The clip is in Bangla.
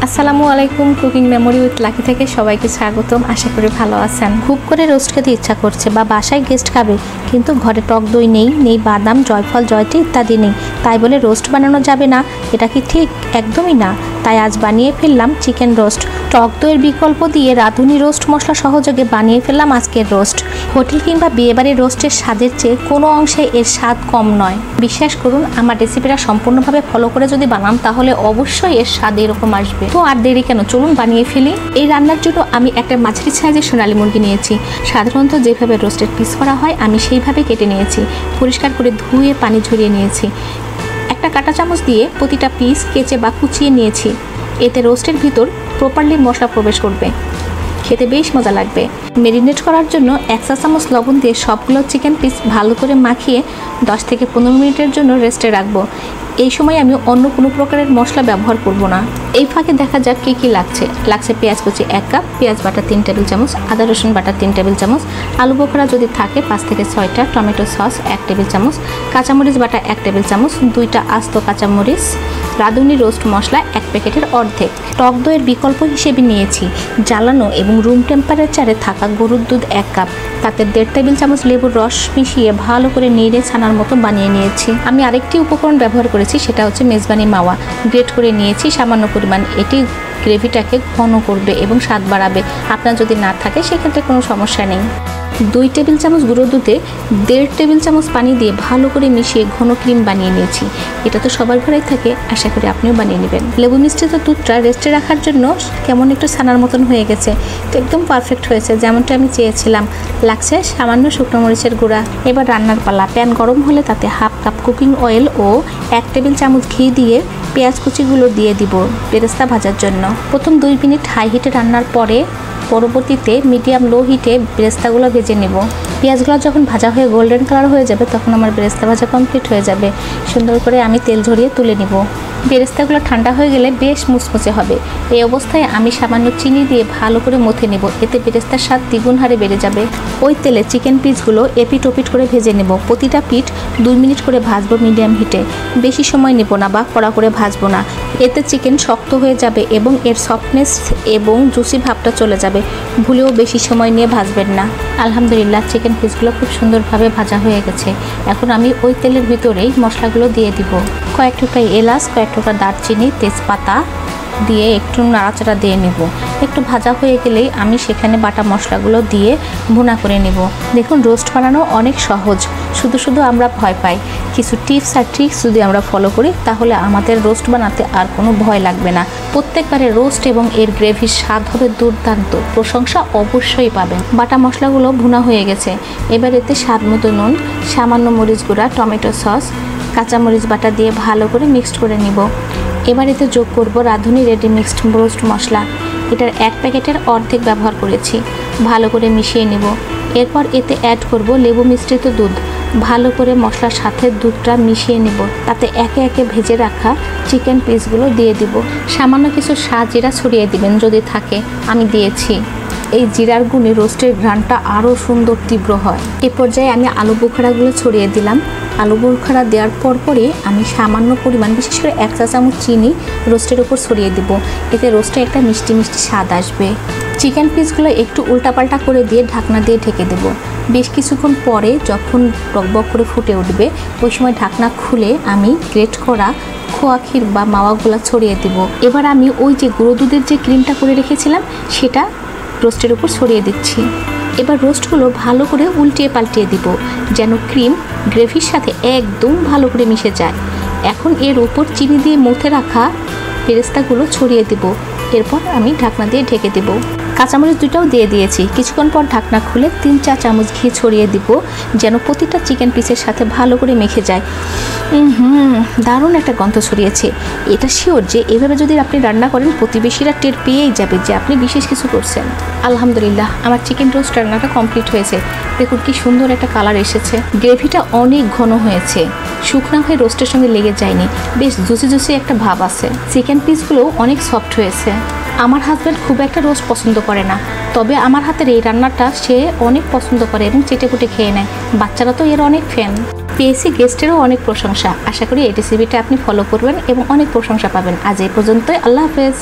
আসসালামু আলাইকুম। কুকিং মেমোরি উইথ লাকি থেকে সবাইকে স্বাগতম। আশা করি ভালো আছেন। খুব করে রোস্ট খেতে ইচ্ছা করছে বা বাসায় গেস্ট খাবে, কিন্তু ঘরে টক দই নেই বাদাম, জয়ফল, জয়ত্রী ইত্যাদি নেই। তাই বলে রোস্ট বানানো যাবে না, এটা কি ঠিক? একদমই না। তাই আজ বানিয়ে ফেললাম চিকেন রোস্ট। টক দইয়ের বিকল্প দিয়ে রাঁধুনি রোস্ট মশলা সহযোগে বানিয়ে ফেললাম আজকের রোস্ট। হোটেল কিংবা বিয়েবাড়ির রোস্টের স্বাদের চেয়ে কোনো অংশে এর স্বাদ কম নয়। বিশ্বাস করুন, আমার রেসিপিটা সম্পূর্ণভাবে ফলো করে যদি বানান তাহলে অবশ্যই এর স্বাদ এরকম আসবে। তো আর দেরি কেন, চলুন বানিয়ে ফেলি। এই রান্নার জন্য আমি একটা মাঝারি সাইজের সোনালী মুরগি নিয়েছি। সাধারণত যেভাবে রোস্টের পিস করা হয় আমি সেইভাবে কেটে নিয়েছি। পরিষ্কার করে ধুয়ে পানি ঝরিয়ে নিয়েছি। একটা কাঁটা চামচ দিয়ে প্রতিটা পিস কেচে বা কুচিয়ে নিয়েছি। এতে রোস্টের ভিতর প্রপারলি মশলা প্রবেশ করবে, খেতে বেশ মজা লাগবে। ম্যারিনেট করার জন্য 1 চা চামচ লবণ দিয়ে সবগুলো চিকেন পিস ভালো করে মাখিয়ে 10 থেকে 15 মিনিটের জন্য রেস্টে রাখবো। এই সময় আমি অন্য কোনো প্রকারের মশলা ব্যবহার করব না। এই ফাঁকে দেখা যাক কী লাগছে পেঁয়াজ কুচি 1 কাপ, পেঁয়াজ বাটা 3 টেবিল চামচ, আদা রসুন বাটা 3 টেবিল চামচ, আলু বোখরা যদি থাকে 5 থেকে 6টা, টমেটো সস 1 টেবিল চামচ, কাঁচামরিচ বাটা 1 টেবিল চামচ, 2টা আস্ত কাঁচামরিচ, রাঁধুনি রোস্ট মশলা 1 প্যাকেটের অর্ধেক। টক দইয়ের বিকল্প হিসেবে নিয়েছি জ্বালানো এবং রুম টেম্পারেচারে থাকা গরুর দুধ 1 কাপ, তাতে 1.5 টেবিল চামচ লেবুর রস মিশিয়ে ভালো করে নেড়ে ছানার মতো বানিয়ে নিয়েছি। আমি আরেকটি উপকরণ ব্যবহার করেছি, সেটা হচ্ছে মেজবানি মাওয়া। গ্রেট করে নিয়েছি সামান্য পরিমাণ। এটি গ্রেভিটাকে ঘন করবে এবং স্বাদ বাড়াবে। আপনার যদি না থাকে সেক্ষেত্রে কোনো সমস্যা নেই। 2 টেবিল চামচ গুঁড়ো দুধে 1.5 টেবিল চামচ পানি দিয়ে ভালো করে মিশিয়ে ঘন ক্রিম বানিয়ে নিয়েছি। এটা তো সবার ঘরেই থাকে, আশা করি আপনিও বানিয়ে নেবেন। লেবু মিশ্রিত দুধটা রেস্টে রাখার জন্য কেমন একটু ছানার মতন হয়ে গেছে, তো একদম পারফেক্ট হয়েছে, যেমনটা আমি চেয়েছিলাম। লাগছে সামান্য শুকনো মরিচের গুঁড়া। এবার রান্নার পালা। প্যান গরম হলে তাতে 1/2 কাপ কুকিং অয়েল ও 1 টেবিল চামচ ঘি দিয়ে পেঁয়াজ কুচিগুলো দিয়ে দিব বেরেস্তা ভাজার জন্য। প্রথম 2 মিনিট হাই হিটে রান্নার পরে পরবর্তীতে মিডিয়াম লো হিটে বেরেস্তাগুলো ভেজে নেব। পেঁয়াজগুলো যখন ভাজা হয়ে গোল্ডেন কালার হয়ে যাবে তখন আমার বেরেস্তা ভাজা কমপ্লিট হয়ে যাবে। সুন্দর করে আমি তেল ঝরিয়ে তুলে নিব। বেরেস্তাগুলো ঠান্ডা হয়ে গেলে বেশ মুচমুচে হবে। এই অবস্থায় আমি সামান্য চিনি দিয়ে ভালো করে মথে নেব, এতে বেরেস্তার স্বাদ দ্বিগুণ হারে বেড়ে যাবে। ওই তেলে চিকেন পিসগুলো এপিট ওপিট করে ভেজে নেব। প্রতিটা পিঠ 2 মিনিট করে ভাজবো মিডিয়াম হিটে। বেশি সময় নেব না বা কড়া করে ভাজবো না, এতে চিকেন শক্ত হয়ে যাবে এবং এর সফটনেস এবং জুসি ভাবটা চলে যাবে। ভুলেও বেশি সময় নিয়ে ভাজবেন না। আলহামদুলিল্লাহ, চিকেন পিসগুলো খুব সুন্দরভাবে ভাজা হয়ে গেছে। এখন আমি ওই তেলের ভিতরেই মশলাগুলো দিয়ে দিব। কয়েক টুকরা এলাচ, কয়েক টুকরা দারচিনি, তেজপাতা দিয়ে একটু নাড়াচাড়া দিয়ে নেব। একটু ভাজা হয়ে গেলেই আমি সেখানে বাটা মশলাগুলো দিয়ে ভুনা করে নেব। দেখুন, রোস্ট বানানো অনেক সহজ, শুধু আমরা ভয় পাই। কিছু টিপস আর ট্রিক্স যদি আমরা ফলো করি তাহলে আমাদের রোস্ট বানাতে আর কোনো ভয় লাগবে না। প্রত্যেকবারে রোস্ট এবং এর গ্রেভির স্বাদ হবে দুর্দান্ত, প্রশংসা অবশ্যই পাবেন। বাটা মশলাগুলো ভুনা হয়ে গেছে। এবার এতে স্বাদ মতো নুন, সামান্য মরিচ গুঁড়া, টমেটো সস, কাঁচামরিচ বাটা দিয়ে ভালো করে মিক্সড করে নিব। এবার এতে যোগ করব রাঁধুনি রেডি মিক্সড রোস্ট মশলা। এটার 1 প্যাকেটের অর্ধেক ব্যবহার করেছি। ভালো করে মিশিয়ে নেব। এরপর এতে অ্যাড করব লেবু মিশ্রিত দুধ। ভালো করে মশলার সাথে দুধটা মিশিয়ে নেব। তাতে একে একে ভেজে রাখা চিকেন পিসগুলো দিয়ে দিব। সামান্য কিছু জিরা ছড়িয়ে দিবেন যদি থাকে, আমি দিয়েছি। এই জিরার গুণে রোস্টের ঘ্রাণটা আরও সুন্দর তীব্র হয়। এ পর্যায়ে আমি আলু বোখরাগুলো ছড়িয়ে দিলাম। আলু বোখরা দেওয়ার পরই আমি সামান্য পরিমাণ, বিশেষ করে 1 চা চামচ চিনি রোস্টের উপর ছড়িয়ে দিব। এতে রোস্টে একটা মিষ্টি মিষ্টি স্বাদ আসবে। চিকেন পিসগুলো একটু উল্টাপাল্টা করে দিয়ে ঢাকনা দিয়ে ঢেকে দেব। বেশ কিছুক্ষণ পরে যখন টকবক করে ফুটে উঠবে ওই সময় ঢাকনা খুলে আমি গ্রেট করা খোয়া ক্ষীর বা মাওয়াগুলো ছড়িয়ে দেব। এবার আমি ওই যে গুঁড়ো দুধের যে ক্রিমটা করে রেখেছিলাম সেটা রোস্টের উপর ছড়িয়ে দিচ্ছি। এবার রোস্টগুলো ভালো করে উল্টিয়ে পাল্টিয়ে দিব যেন ক্রিম গ্রেভির সাথে একদম ভালো করে মিশে যায়। এখন এর উপর চিনি দিয়ে মথে রাখা বেরেস্তাগুলো ছড়িয়ে দেব। এরপর আমি ঢাকনা দিয়ে ঢেকে দেব। কাঁচামরিচ 2টাও দিয়ে দিয়েছি। কিছুক্ষণ পর ঢাকনা খুলে 3 চা চামচ ঘি ছড়িয়ে দিব যেন প্রতিটা চিকেন পিসের সাথে ভালো করে মেখে যায়। দারুণ একটা গন্ধ ছড়িয়েছে। এটা শিওর যে এভাবে যদি আপনি রান্না করেন প্রতিবেশীরা টের পেয়েই যাবে যে আপনি বিশেষ কিছু করছেন। আলহামদুলিল্লাহ, আমার চিকেন রোস্ট রান্নাটা কমপ্লিট হয়েছে। দেখুন কি সুন্দর একটা কালার এসেছে। গ্রেভিটা অনেক ঘন হয়েছে, শুকনা হয়ে রোস্টের সঙ্গে লেগে যায়নি, বেশ জুসি একটা ভাব আছে। চিকেন পিসগুলো অনেক সফট হয়েছে। আমার হাজব্যান্ড খুব একটা রোস্ট পছন্দ করে না, তবে আমার হাতের এই রান্নাটা সে অনেক পছন্দ করে এবং চেটেপুটে খেয়ে নেয়। বাচ্চারা তো এর অনেক ফ্যান। পেয়েছি গেস্টেরও অনেক প্রশংসা। আশা করি এই রেসিপিটা আপনি ফলো করবেন এবং অনেক প্রশংসা পাবেন। আজ এই পর্যন্তই। আল্লাহ হাফেজ।